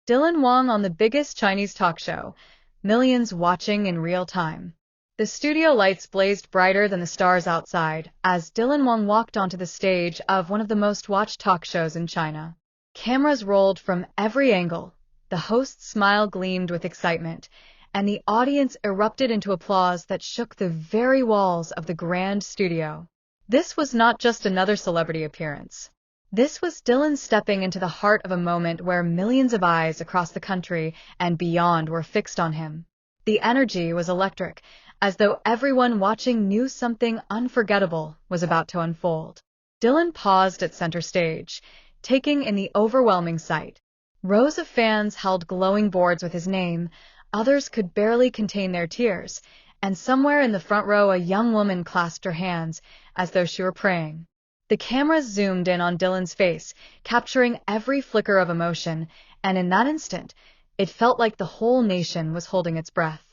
Dylan Wang on the biggest Chinese talk show, millions watching in real time. The studio lights blazed brighter than the stars outside as Dylan Wang walked onto the stage of one of the most watched talk shows in China. Cameras rolled from every angle, the host's smile gleamed with excitement, and the audience erupted into applause that shook the very walls of the grand studio. This was not just another celebrity appearance. This was Dylan stepping into the heart of a moment where millions of eyes across the country and beyond were fixed on him. The energy was electric, as though everyone watching knew something unforgettable was about to unfold. Dylan paused at center stage, taking in the overwhelming sight. Rows of fans held glowing boards with his name, others could barely contain their tears, and somewhere in the front row a young woman clasped her hands, as though she were praying. The cameras zoomed in on Dylan's face, capturing every flicker of emotion, and in that instant, it felt like the whole nation was holding its breath.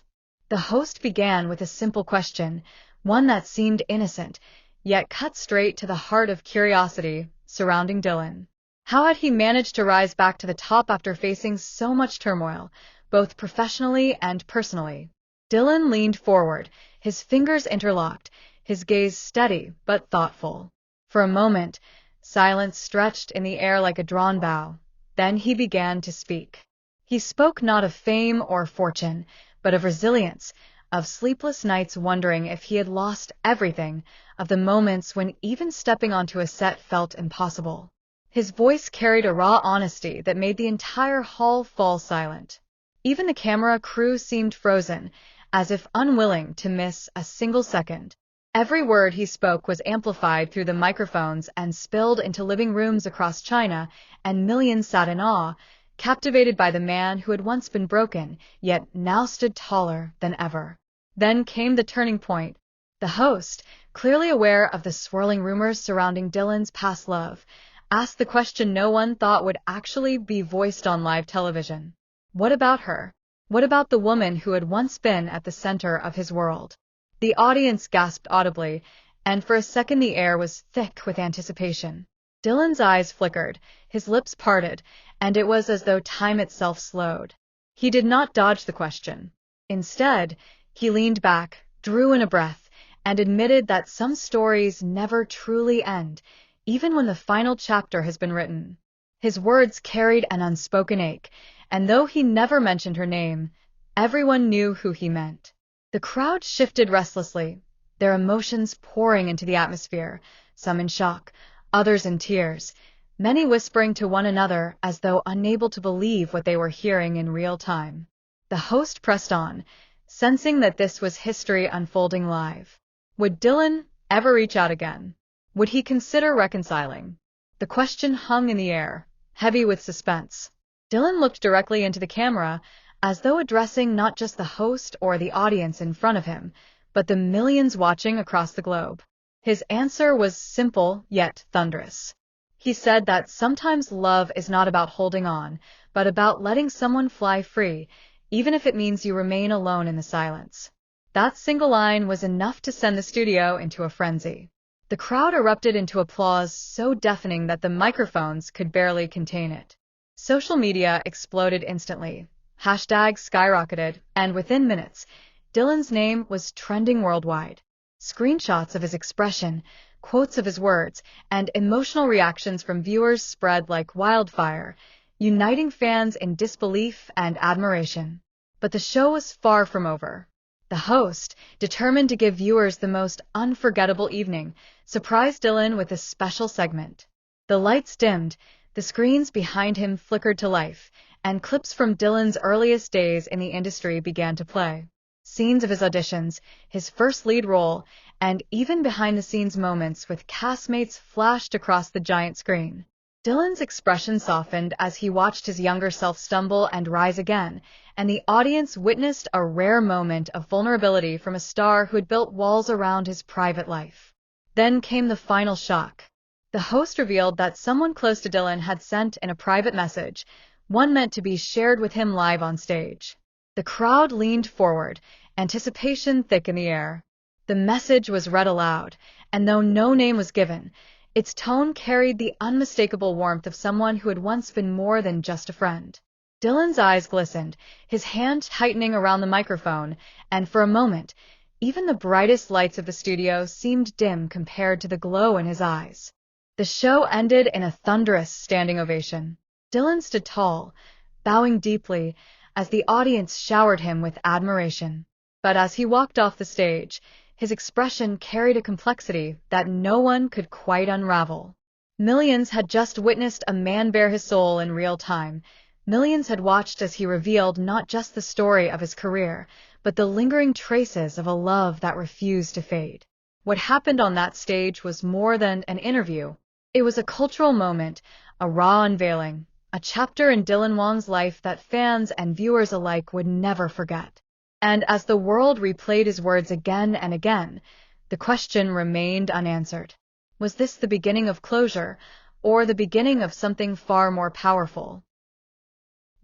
The host began with a simple question, one that seemed innocent, yet cut straight to the heart of curiosity surrounding Dylan. How had he managed to rise back to the top after facing so much turmoil, both professionally and personally? Dylan leaned forward, his fingers interlocked, his gaze steady but thoughtful. For a moment, silence stretched in the air like a drawn bow. Then he began to speak. He spoke not of fame or fortune, but of resilience, of sleepless nights wondering if he had lost everything, of the moments when even stepping onto a set felt impossible. His voice carried a raw honesty that made the entire hall fall silent. Even the camera crew seemed frozen, as if unwilling to miss a single second. Every word he spoke was amplified through the microphones and spilled into living rooms across China, and millions sat in awe, captivated by the man who had once been broken, yet now stood taller than ever. Then came the turning point. The host, clearly aware of the swirling rumors surrounding Dylan's past love, asked the question no one thought would actually be voiced on live television. What about her? What about the woman who had once been at the center of his world? The audience gasped audibly, and for a second the air was thick with anticipation. Dylan's eyes flickered, his lips parted, and it was as though time itself slowed. He did not dodge the question. Instead, he leaned back, drew in a breath, and admitted that some stories never truly end, even when the final chapter has been written. His words carried an unspoken ache, and though he never mentioned her name, everyone knew who he meant. The crowd shifted restlessly, their emotions pouring into the atmosphere, some in shock, others in tears, many whispering to one another as though unable to believe what they were hearing in real time. The host pressed on, sensing that this was history unfolding live. Would Dylan ever reach out again? Would he consider reconciling? The question hung in the air, heavy with suspense. Dylan looked directly into the camera, as though addressing not just the host or the audience in front of him, but the millions watching across the globe. His answer was simple yet thunderous. He said that sometimes love is not about holding on, but about letting someone fly free, even if it means you remain alone in the silence. That single line was enough to send the studio into a frenzy. The crowd erupted into applause so deafening that the microphones could barely contain it. Social media exploded instantly. Hashtags skyrocketed, and within minutes, Dylan's name was trending worldwide. Screenshots of his expression, quotes of his words, and emotional reactions from viewers spread like wildfire, uniting fans in disbelief and admiration. But the show was far from over. The host, determined to give viewers the most unforgettable evening, surprised Dylan with a special segment. The lights dimmed, the screens behind him flickered to life, and clips from Dylan's earliest days in the industry began to play. Scenes of his auditions, his first lead role, and even behind-the-scenes moments with castmates flashed across the giant screen. Dylan's expression softened as he watched his younger self stumble and rise again, and the audience witnessed a rare moment of vulnerability from a star who had built walls around his private life. Then came the final shock. The host revealed that someone close to Dylan had sent in a private message, one meant to be shared with him live on stage. The crowd leaned forward, anticipation thick in the air. The message was read aloud, and though no name was given, its tone carried the unmistakable warmth of someone who had once been more than just a friend. Dylan's eyes glistened, his hand tightening around the microphone, and for a moment, even the brightest lights of the studio seemed dim compared to the glow in his eyes. The show ended in a thunderous standing ovation. Dylan stood tall, bowing deeply, as the audience showered him with admiration. But as he walked off the stage, his expression carried a complexity that no one could quite unravel. Millions had just witnessed a man bare his soul in real time. Millions had watched as he revealed not just the story of his career, but the lingering traces of a love that refused to fade. What happened on that stage was more than an interview. It was a cultural moment, a raw unveiling, a chapter in Dylan Wang's life that fans and viewers alike would never forget. And as the world replayed his words again and again, the question remained unanswered. Was this the beginning of closure, or the beginning of something far more powerful?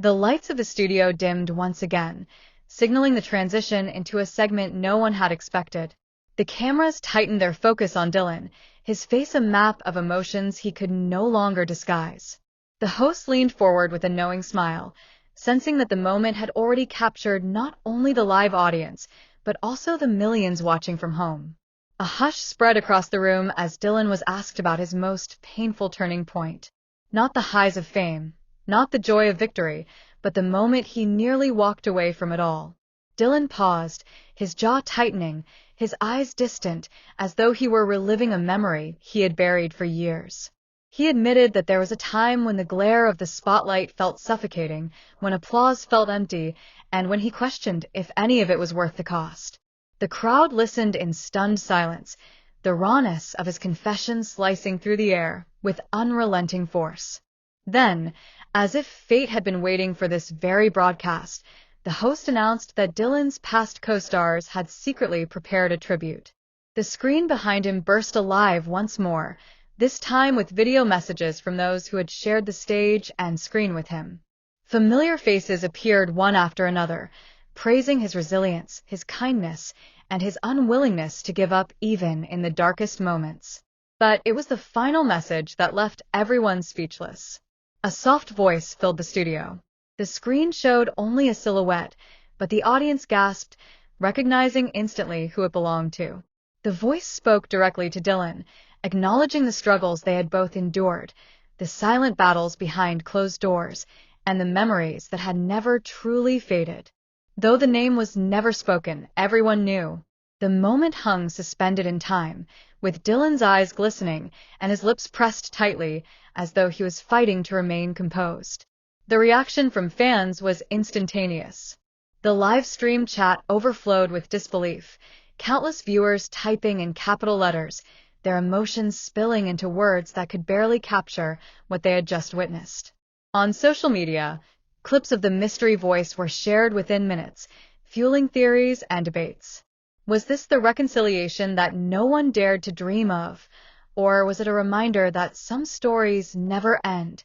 The lights of the studio dimmed once again, signaling the transition into a segment no one had expected. The cameras tightened their focus on Dylan, his face a map of emotions he could no longer disguise. The host leaned forward with a knowing smile, sensing that the moment had already captured not only the live audience, but also the millions watching from home. A hush spread across the room as Dylan was asked about his most painful turning point. Not the highs of fame, not the joy of victory, but the moment he nearly walked away from it all. Dylan paused, his jaw tightening, his eyes distant, as though he were reliving a memory he had buried for years. He admitted that there was a time when the glare of the spotlight felt suffocating, when applause felt empty, and when he questioned if any of it was worth the cost. The crowd listened in stunned silence, the rawness of his confession slicing through the air with unrelenting force. Then, as if fate had been waiting for this very broadcast, the host announced that Dylan's past co-stars had secretly prepared a tribute. The screen behind him burst alive once more, this time with video messages from those who had shared the stage and screen with him. Familiar faces appeared one after another, praising his resilience, his kindness, and his unwillingness to give up even in the darkest moments. But it was the final message that left everyone speechless. A soft voice filled the studio. The screen showed only a silhouette, but the audience gasped, recognizing instantly who it belonged to. The voice spoke directly to Dylan, acknowledging the struggles they had both endured, the silent battles behind closed doors, and the memories that had never truly faded. Though the name was never spoken, everyone knew. The moment hung suspended in time, with Dylan's eyes glistening and his lips pressed tightly, as though he was fighting to remain composed. The reaction from fans was instantaneous. The live stream chat overflowed with disbelief, countless viewers typing in capital letters, their emotions spilling into words that could barely capture what they had just witnessed. On social media, clips of the mystery voice were shared within minutes, fueling theories and debates. Was this the reconciliation that no one dared to dream of, or was it a reminder that some stories never end,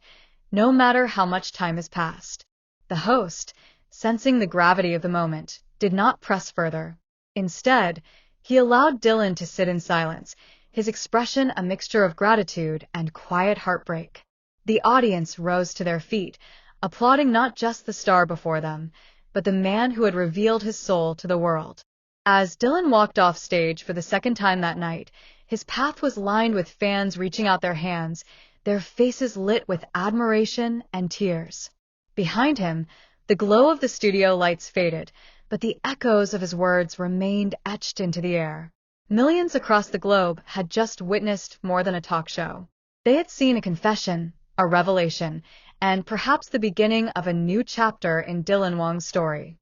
no matter how much time has passed? The host, sensing the gravity of the moment, did not press further. Instead, he allowed Dylan to sit in silence, his expression a mixture of gratitude and quiet heartbreak. The audience rose to their feet, applauding not just the star before them, but the man who had revealed his soul to the world. As Dylan walked off stage for the second time that night, his path was lined with fans reaching out their hands, their faces lit with admiration and tears. Behind him, the glow of the studio lights faded, but the echoes of his words remained etched into the air. Millions across the globe had just witnessed more than a talk show. They had seen a confession, a revelation, and perhaps the beginning of a new chapter in Dylan Wang's story.